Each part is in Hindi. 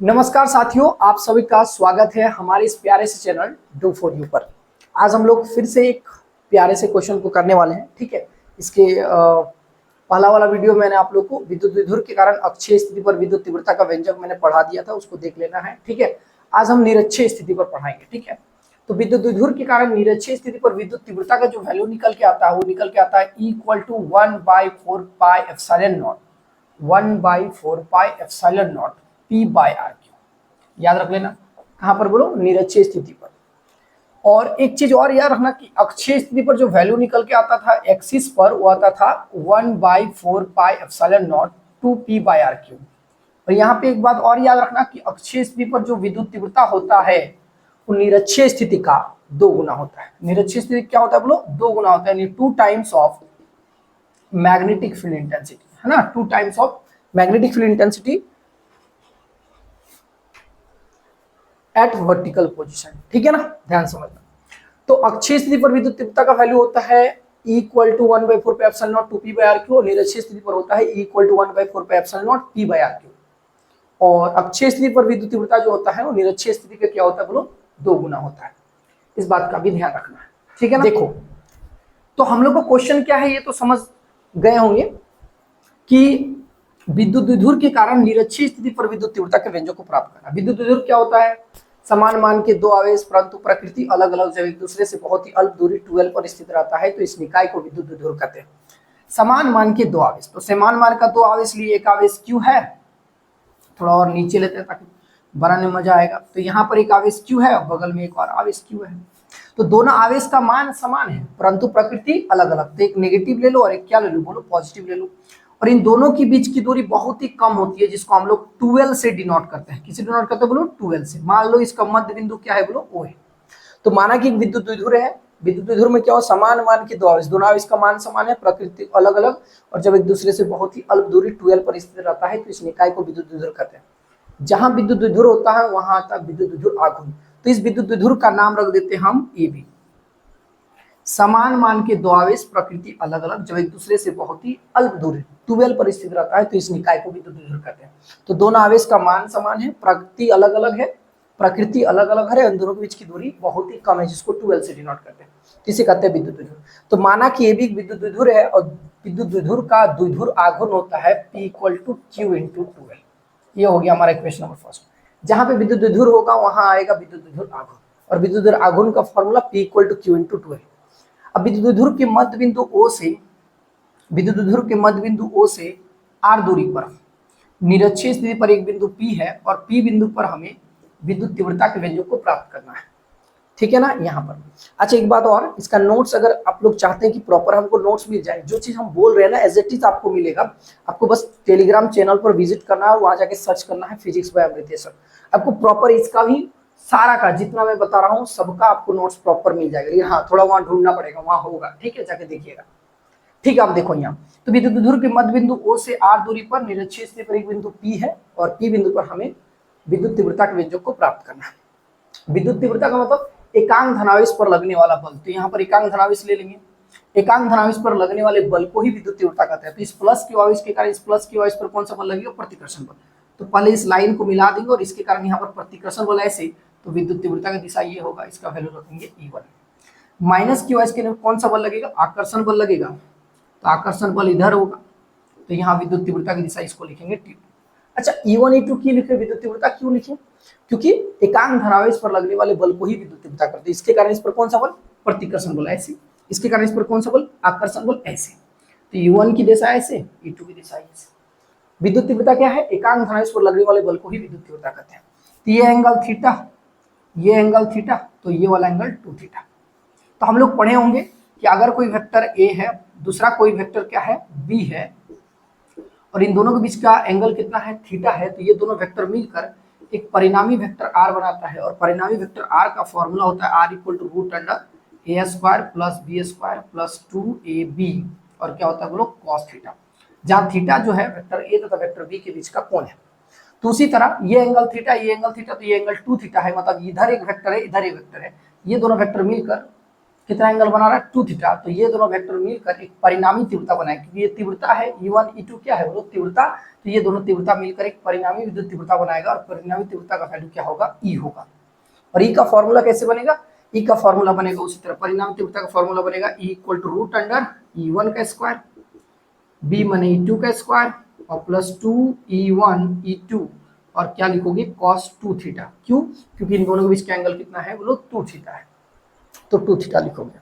नमस्कार साथियों, आप सभी का स्वागत है हमारे इस प्यारे से चैनल डू फॉर यू पर। आज हम लोग फिर से एक प्यारे से क्वेश्चन को करने वाले हैं। ठीक है, इसके पहला वाला वीडियो मैंने आप लोग को विद्युत विधुर के कारण अक्षीय स्थिति पर विद्युत तीव्रता का व्यंजक मैंने पढ़ा दिया था, उसको देख लेना है। ठीक है, आज हम निरक्षीय स्थिति पर पढ़ाएंगे। ठीक है, तो विद्युत विधुर के कारण निरक्षीय स्थिति पर विद्युत तीव्रता का जो वैल्यू निकल के आता है वो निकल के आता है =1/4πε0 1/4πε0 P/RQ। याद रख लेना, कहां पर बोलो, निरक्षीय स्थिति पर। और एक चीज और याद रखना कि अक्षीय स्थिति पर जो वैल्यू निकल के आता था एक्सिस पर, वो आता था 1/4πε0 2P/RQ। और यहाँ पे एक बात और याद रखना कि अक्षीय स्थिति पर जो विद्युत तीव्रता होता है वो निरक्षीय स्थिति का 2 गुना होता है। निरक्षीय स्थिति क्या होता है बोलो, 2 गुना होता है, यानी 2 times of magnetic field intensity, है ना, 2 times of magnetic field intensity at vertical position. ठीक है ना, ध्यान समझना। तो अक्षीय स्थिति पर विद्युत तीव्रता का वैल्यू होता है =1/4πε0 2P/RQ और निरक्षीय स्थिति पर होता है =1/4πε0 P/RQ। और अक्षीय स्थिति पर विद्युत तीव्रता जो होता है वो निरक्षीय स्थिति का क्या होता है बोलो, 2 गुना होता है। इस बात का भी ध्यान रखना है। ठीक है ना। देखो, तो हम लोग का क्वेश्चन क्या है ये तो समझ गए होंगे कि विद्युत विधुर के कारण निरक्षीय स्थिति पर विद्युत तीव्रता के व्यंजक को प्राप्त करना। विद्युत विधुर क्या होता है, समान मान के दो आवेश परंतु प्रकृति अलग अलग जब एक दूसरे से बहुत ही अल्प दूरी 12 पर स्थित रहता है तो इस निकाय को विद्युत विधुर कहते हैं। समान मान के दो आवेश, तो समान मान का दो आवेश लिए, एक आवेश Q है, थोड़ा और नीचे लेते हैं ताकि बनाने में मजा आएगा। तो यहाँ पर एक आवेश Q है और बगल में एक और आवेश Q है। तो दोनों आवेश का मान समान है परंतु प्रकृति अलग अलग। तो एक नेगेटिव ले लो और एक क्या ले लो बोलो, पॉजिटिव ले लो। और इन दोनों के बीच की दूरी बहुत ही कम होती है जिसको हम लोग 12 से डिनोट करते हैं। किसे डिनोट करते हैं बोलो, 12 से। मान लो इसका मध्य बिंदु क्या है बोलो, O है। तो माना कि विद्युत विधुर है, विद्युत विधुर में क्या हो, समान मान के दो आवेश, दोनों आवेश का मान समान है, प्रकृति अलग अलग, और जब एक दूसरे से बहुत ही अल्प दूरी 12 पर स्थित रहता है तो इस निकाय को विद्युत विधुर कहते हैं। जहां विद्युत विधुर होता है वहां आता है विद्युत विधुर आघूर्ण। तो इस विद्युत विधुर का नाम रख देते हैं हम AB। समान मान के दो आवेश, प्रकृति अलग अलग, जब एक दूसरे से बहुत ही अल्प दूरी 12 पर स्थित रहता है तो इस निकाय को विद्युत विधुर कहते हैं। तो दोनों आवेश का मान समान है, प्रकृति अलग अलग है, इन दोनों के बीच की दूरी बहुत ही कम है जिसको 12 से डिनोट करते हैं, इसे कहते हैं विद्युत विधुर। तो माना कि AB विद्युत विधुर है और विद्युत विधुर का द्विध्रुव आघूर्ण होता है P = Q × 12। ये हो गया हमारा इक्वेशन नंबर फर्स्ट। जहां पे विद्युत विधुर होगा वहां आएगा विद्युत विधुर आघूर्ण, और विद्युत विधुर आघूर्ण का फॉर्मूला P = Q × 12। अब विद्युत विधुर के मध्य बिंदु O से R दूरी पर निरक्षीय स्थिति पर एक बिंदु P है और P बिंदु पर हमें विद्युत तीव्रता के व्यंजक को प्राप्त करना है। ठीक है ना, यहाँ पर। अच्छा, एक बात और, इसका नोट्स अगर आप लोग चाहते हैं कि प्रॉपर हमको नोट्स मिल जाए, जो चीज हम बोल रहे हैं ना एज इट इज आपको मिलेगा। आपको बस टेलीग्राम चैनल पर विजिट करना है, वहां जाके सर्च करना है फिजिक्स बाय अमृतेश्वर। आपको प्रॉपर इसका भी सारा का जितना मैं बता रहा हूँ सबका आपको नोट्स प्रॉपर मिल जाएगा। लेकिन हाँ, थोड़ा वहां ढूंढना पड़ेगा, वहां होगा। ठीक है, जाके देखिएगा। ठीक है, आप देखो यहाँ, तो विद्युत विधुर के मध्य बिंदु O से R दूरी पर निरक्षीय स्थिति पर एक बिंदु P है और P बिंदु पर हमें विद्युत तीव्रता के व्यंजक को प्राप्त करना है। विद्युत तीव्रता का मतलब एकांक धनावेश पर लगने वाला बल। तो यहाँ पर एकांक धनावेश ले लेंगे, एकांक धनावेश पर लगने वाले बल को ही विद्युत तीव्रता कहते हैं। तो इस प्लस के आवेश के कारण इस प्लस के आवेश पर कौन सा बल लगेगा, प्रतिकर्षण बल। तो पहले इस लाइन को मिला देंगे और इसके कारण यहाँ पर प्रतिकर्षण बल ऐसे, तो विद्युत तीव्रता की दिशा ये होगा, इसका वैल्यू रखेंगे E1। माइनस के आवेश के कौन सा बल लगेगा, आकर्षण बल लगेगा। तो आकर्षण बल इधर होगा, तो यहाँ विद्युत तीव्रता की दिशा इसको लिखेंगे T2। अच्छा, E1 E2 क्यों लिखे, विद्युत तीव्रता क्यों लिखे, क्योंकि एकांक धनावेश पर लगने वाले बल को ही विद्युत तीव्रता करते हैं। इसके कारण इस पर कौन सा बल, प्रतिकर्षण बल ऐसे, इसके कारण इस पर कौन सा बल, आकर्षण बल ऐसे। तो E1 की दिशा ऐसे, E2 की दिशा ऐसे। विद्युत तीव्रता क्या है, एकांक धनावेश पर लगने वाले बल को ही विद्युत तीव्रता कहते हैं। तो ये एंगल थीटा, ये एंगल थीटा, तो ये वाला एंगल 2 थीटा। तो हम लोग पढ़े होंगे कि अगर कोई वेक्टर A है, दूसरा कोई वेक्टर क्या है B है, और इन दोनों के बीच का एंगल कितना है, थीटा है, तो ये दोनों वेक्टर मिलकर एक परिणामी वेक्टर R बनाता है। और परिणामी वेक्टर R का फॉर्मूला होता है R = √a² + b² + 2ab, और क्या होता है बोलो, cos थीटा, जहां थीटा जो है वेक्टर A तथा वेक्टर B के बीच का कोण है। तो उसी तरह ये एंगल थीटा, तो ये एंगल 2 थीटा है, मतलब इधर एक वेक्टर है, इधर एक वेक्टर है, ये दोनों वेक्टर मिलकर कितना एंगल बना रहा है 2 थीटा। तो ये दोनों वेक्टर मिलकर एक परिणामी तीव्रता बनाए, क्योंकि ये तीव्रता है E1 E2 क्या है वो तीव्रता, तो ये दोनों तीव्रता मिलकर एक परिणामी विद्युत तीव्रता बनाएगा और परिणामी तीव्रता का वैल्यू क्या होगा E होगा। और E का फॉर्मूला कैसे बनेगा, E का फॉर्मूला बनेगा उसी तरह, परिणामी तीव्रता का फॉर्मूला बनेगा E equal to root under E1 का स्क्वायर B माने E2 का स्क्वायर और प्लस 2E1 E2 और क्या लिखोगे cos 2 थीटा। क्यों, क्योंकि इन दोनों के बीच का एंगल कितना है बोलो 2 थीटा है, तो 2 थीटा लिखोगे।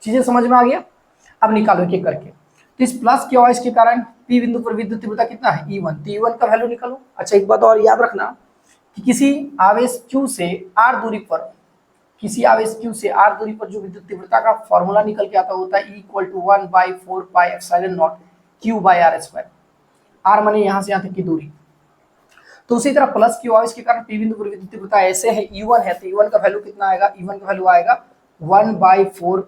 चीजें समझ में आ गया। अब निकालो एक एक करके। तो इस प्लस के और इसके कारण पी बिंदु पर विद्युत तीव्रता कितना है E1, तो E1 का वैल्यू निकालो। अच्छा एक बात और याद रखना कि किसी आवेश Q से r दूरी पर, किसी आवेश Q से r दूरी पर जो विद्युत तीव्रता का फॉर्मूला निकल के आता होता है E equal to 1/4πε0 Q/r²। r माने यहाँ से यहाँ तक की दूरी। तो उसी तरह प्लस Q आवेश के कारण पी बिंदु पर विद्युत तीव्रता ऐसे है E1 है, तो E1 का वैल्यू कितना आएगा, E1 का वैल्यू आएगा 1/4πε0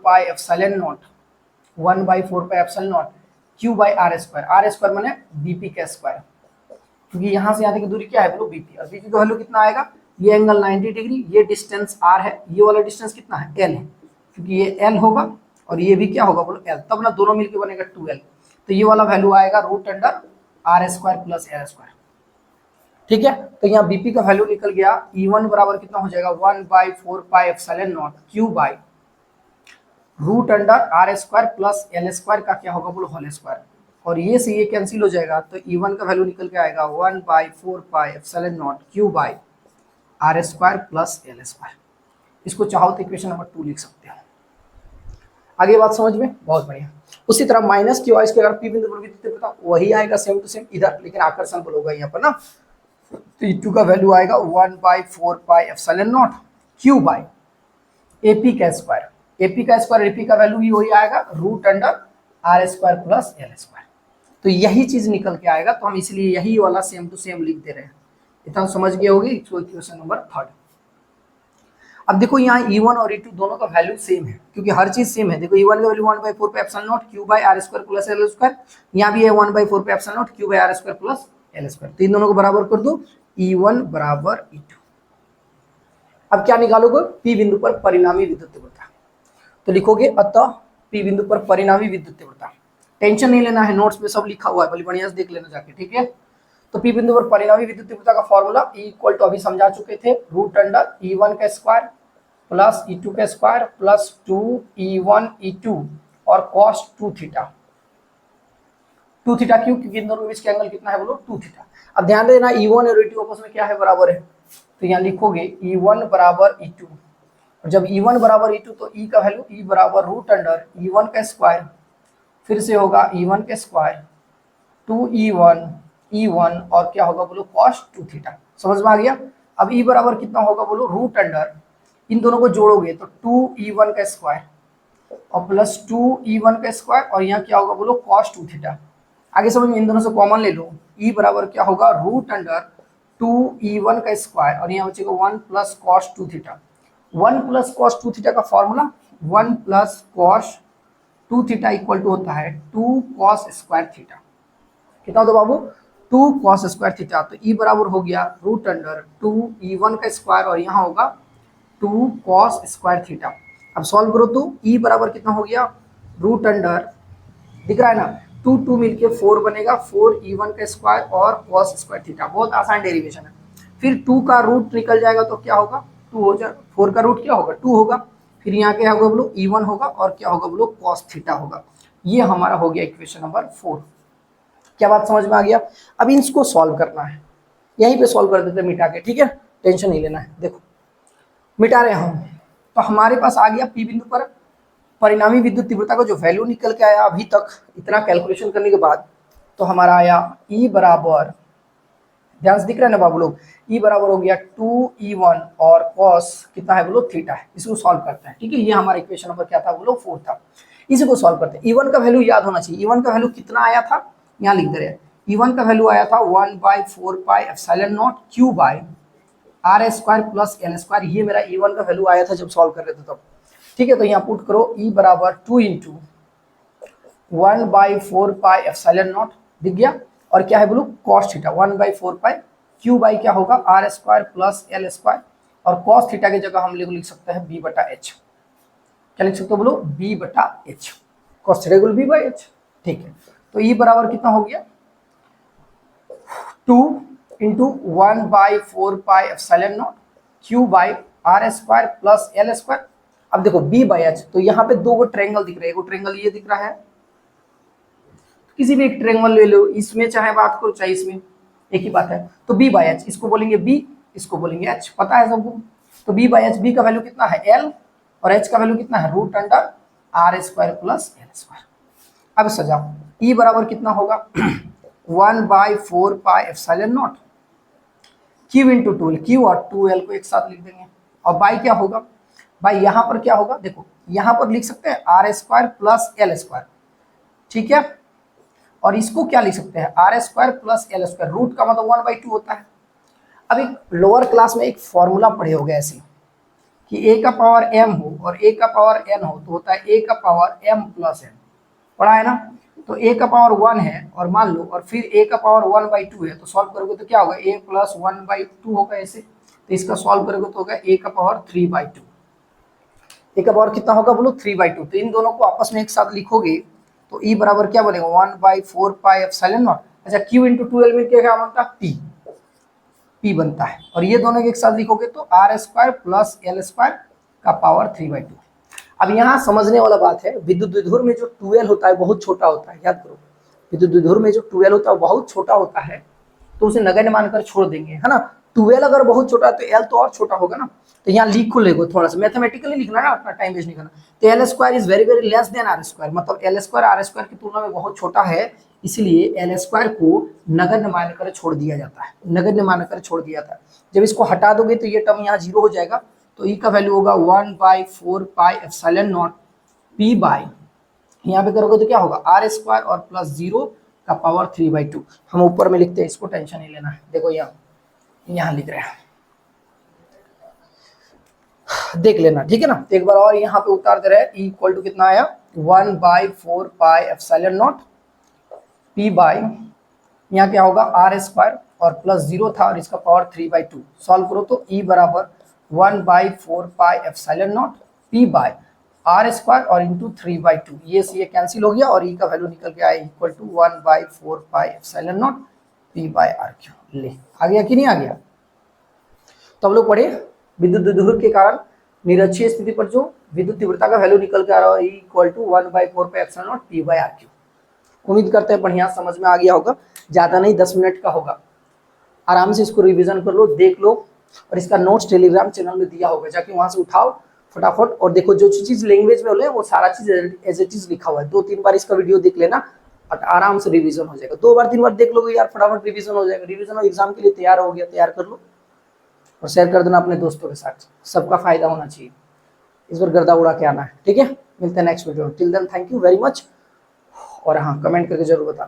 Q/r²। r² माने बीपी का स्क्वायर, क्योंकि यहाँ से यहाँ तक की दूरी क्या है बोलो बीपी, और बीपी का वैल्यू कितना आएगा, ये एंगल 90 डिग्री, ये डिस्टेंस r है, ये वाला डिस्टेंस कितना है l है, क्योंकि ये l होगा और ये भी क्या होगा बोलो l, तब ना दोनों मिलकर बनेगा 2l। तो ये वाला वैल्यू आएगा root under r² plus l²। ठीक है, तो यहाँ बीपी का वैल्यू निकल गया E1 बराबर कितना हो जाएगा 1/4πε0 Q/ root under r² plus l² का क्या होगा बोलो होल स्क्वायर, और ये से ये कैंसिल हो जाएगा, तो E1 का वैल्यू निकल के आएगा 1/4πε0 Q/r² प्लस l²। इसको चाहो तो इक्वेशन नंबर 2 लिख सकते हो। आगे बात समझ में, बहुत बढ़िया। उसी तरह माइनस Q इसके अगर पी बिंदु पर विद्युत तीव्रता वही आएगा सेम टू सेम इधर, लेकिन आकर्षण बल होगा यहाँ पर ना, तो E2 का वैल्यू आएगा 1/4πε0 Q/ AP का स्क्वायर, AP का स्क्वायर AP का वैल्यू भी वही आएगा root under r² plus l²। तो यही चीज निकल के आएगा, तो हम इसलिए यही वाला सेम टू सेम लिख दे रहे हैं। इतना समझ गए होगी। Question number 3। अब देखो यहाँ E1 और E2 दोनों का वैल्यू सेम है, क्योंकि हर चीज सेम है। देखो E1 का वैल्यू 1/4πε0 Q/r² प्लस l², यहाँ भी है 1/4πε0 Q/r² प्लस l²। तो इन दोनों को बराबर कर दो, E1 बराबर E2। अब क्या निकालोगे, P बिंदु पर परिणामी विद्युत तीव्रता। तो लिखोगे अतः P बिंदु पर परिणामी विद्युत तीव्रता। टेंशन नहीं लेना है, नोट्स में सब लिखा हुआ है, बड़ी बढ़िया से देख लेना जाके, ठीक है। तो P बिंदु पर परिणामी विद्युत तीव्रता का फॉर्मूला E इक्वल टू अभी समझा चुके थे, रूट अंडर E1 का स्क्वायर प्लस E2 का स्क्वायर प्लस 2E1 E2 और cos 2 थीटा। 2 थीटा क्यों, क्योंकि इन दोनों के बीच का एंगल कितना है बोलो 2 थीटा। अब ध्यान देना E1 और E2 आपस में क्या है बराबर है, तो यहाँ लिखोगे E1 बराबर E2, और जब E1 बराबर E2 तो E का वैल्यू E बराबर रूट अंडर E1 का स्क्वायर, फिर से होगा E1 का स्क्वायर 2E1 E1 और क्या होगा बोलो cos 2 थीटा। समझ में आ गया। अब E बराबर कितना होगा बोलो रूट अंडर, इन दोनों को जोड़ोगे तो 2E1 का स्क्वायर और प्लस 2E1 का स्क्वायर, और यहाँ क्या होगा बोलो cos 2 थीटा। आगे समझ में, इन दोनों से कॉमन ले लो, E बराबर क्या होगा रूट अंडर 2E1 का स्क्वायर और यहाँ बचेगा 1 plus cos 2 theta. 1 plus cos 2 theta का formula 1 plus cos 2 theta equal to होता है 2 cos स्क्वायर थीटा। कितना होता बाबू 2 cos स्क्वायर थीटा। तो E बराबर हो गया रूट अंडर 2E1 का स्क्वायर और यहाँ होगा 2 cos स्क्वायर थीटा। अब सॉल्व करो तो E बराबर कितना हो गया रूट अंडर, दिख रहा है ना, 2 मिलके 4 बनेगा, 4E1 का स्क्वायर और cos स्क्वायर थीटा। बहुत आसान डेरिवेशन है। फिर 2 का रूट निकल जाएगा तो क्या होगा 2 हो जाएगा, 4 का रूट क्या होगा 2 होगा, फिर यहाँ क्या होगा बोलो E1 होगा और क्या होगा बोलो cos थीटा होगा। ये हमारा हो गया इक्वेशन नंबर 4। क्या बात समझ में आ गया। अब इसको सॉल्व करना है, यहीं पे सॉल्व कर देते मिटा के, ठीक है, टेंशन नहीं लेना है। देखो मिटा रहे हम, तो हमारे पास आ गया P बिंदु पर परिणामी विद्युत तीव्रता का जो वैल्यू निकल के आया अभी तक इतना कैलकुलेशन करने के बाद, तो हमारा आया E बराबर, ध्यान से दिख रहा है ना बाबू लोग, E बराबर हो गया 2E1 और cos कितना है बोलो थीटा है। इसको सॉल्व करते हैं, ठीक है। ये हमारा इक्वेशन नंबर क्या था बोलो 4 था। इसी को सॉल्व करते हैं। E1 का वैल्यू याद होना चाहिए। E1 का वैल्यू कितना आया था, यहाँ लिख दे रहे हैं। E1 का वैल्यू आया था 1/4πε0 Q/r² प्लस l²। ये मेरा E1 का वैल्यू आया था जब सॉल्व कर रहे थे तब, ठीक है। तो यहाँ पुट करो E बराबर 2 × 1/4πε0 दिख गया, और क्या है बोलो cos थीटा 1/4π क्यू बाई क्या होगा R square plus L square, और कॉस थीटा की जगह हम लिख सकते हैं बी बटा एच। क्या लिख सकते हो बोलो, बी बटा H, cos theta equal B by H. ठीक है, तो ई बराबर कितना हो गया 2 into 1/4πε0 Q by R square plus L square. अब देखो बी बाई एच, तो यहाँ पे दो ट्रायंगल दिख रहे हैं, एक ट्रायंगल ये दिख रहा है, किसी भी एक ट्रायंगल ले लो, इसमें चाहे बात करो चाहे इसमें, एक ही बात है। तो बी बाई एच, इसको बोलेंगे बी, इसको बोलेंगे एच, पता है सबको। तो बी बाई एच, बी का वैल्यू कितना है एल, और एच का वैल्यू कितना है root under R square plus L square. अब सजाओ, ई बराबर कितना होगा 1/4πε0 क्यू इंटू 2, क्यू और 2l को एक साथ लिख देंगे, और बाई क्या होगा, बाई यहाँ पर क्या होगा, देखो यहाँ पर लिख सकते हैं R square plus L square, ठीक है, और इसको क्या लिख सकते हैं R square plus L square, root का मतलब 1/2 होता है। अब एक लोअर क्लास में एक फॉर्मूला पढ़े होगे ऐसे कि a का पावर m हो और a का पावर n हो तो होता है a का पावर m प्लस n, पढ़ा है ना। तो a का पावर 1 है और मान लो, और फिर a का पावर 1/2 है, तो सॉल्व करोगे तो क्या होगा a प्लस 1/2 होगा ऐसे, तो इसका सॉल्व करोगे तो होगा a का पावर 3/2। a का पावर कितना होगा बोलो 3/2, तो इन दोनों को आपस में एक साथ लिखोगे तो e बराबर क्या बनेगा 1/4πε0। अच्छा क्यू इंटू 2l में क्या बनता है p बनता है, और ये दोनों एक साथ लिखोगे तो R square plus L square का पावर 3/2। अब यहाँ समझने वाला बात है, विद्युत द्विध्रुव में जो 2l होता है बहुत छोटा होता है, याद करो विद्युत द्विध्रुव में जो 2l होता है बहुत छोटा होता है, तो उसे नगण्य मानकर छोड़ देंगे, है ना। 2l अगर बहुत छोटा है तो l तो और छोटा होगा ना, तो यहाँ लिखो लेगो, थोड़ा सा मैथमेटिकली लिखना ना, अपना टाइम वेस्ट नहीं करना। तो L square is very very less than R square, मतलब एल स्क्वायर आर स्क्वायर की तुलना में बहुत छोटा है, इसलिए एल स्क्वायर को नगण्य मानकर छोड़ दिया जाता है, नगण्य मानकर छोड़ दिया जाता है। जब इसको हटा दोगे तो ये टर्म यहाँ 0 हो जाएगा, तो ई का वैल्यू होगा 1/4πε0 p बाई, यहाँ पे करोगे तो क्या होगा आर स्क्वायर और प्लस 0 का पावर 3/2। हम ऊपर में लिखते हैं, इसको टेंशन नहीं लेना है, देखो यहाँ लिख रहे हैं, देख लेना, ठीक है ना। एक बार और यहाँ पे उतार दे रहे हैं, इक्वल टू कितना आया 1/4πε0 p बाई, यहाँ क्या होगा आर स्क्वायर और प्लस 0 था और इसका पावर 3/2। सॉल्व करो तो e बराबर 1/4πε0 p बाई आर स्क्वायर और इंटू 3/2, ये से ये कैंसिल हो गया और e का वैल्यू निकल के आया equal to 1/4πε0 p by R Q. ले आ गया कि नहीं आ गया। तो हम लोग पढ़े विद्युत द्विध्रुव के कारण निरक्षीय स्थिति पर जो विद्युत तीव्रता का वैल्यू निकल के आ रहा है equal to 1/4πε0 p by R Q. उम्मीद करते हैं बढ़िया समझ में आ गया होगा, ज़्यादा नहीं 10 मिनट का होगा, आराम से इसको रिवीजन कर लो, देख लो, और इसका नोट्स टेलीग्राम चैनल में दिया होगा, जाके वहाँ से उठाओ फटाफट और देखो, जो चीज़ लैंग्वेज में बोले वो सारा चीज़ एज इट इज लिखा हुआ है। 2-3 बार इसका वीडियो देख लेना और आराम से रिवीजन हो जाएगा। 2 बार 3 बार देख लोगे यार फटाफट रिवीजन हो जाएगा, रिवीजन और एग्जाम के लिए तैयार हो गया, तैयार कर लो और शेयर कर देना अपने दोस्तों के साथ, सबका फायदा होना चाहिए। इस बार गर्दा उड़ा के आना है, ठीक है। मिलते हैं next video, till then thank you very much, और हाँ कमेंट करके जरूर बताना।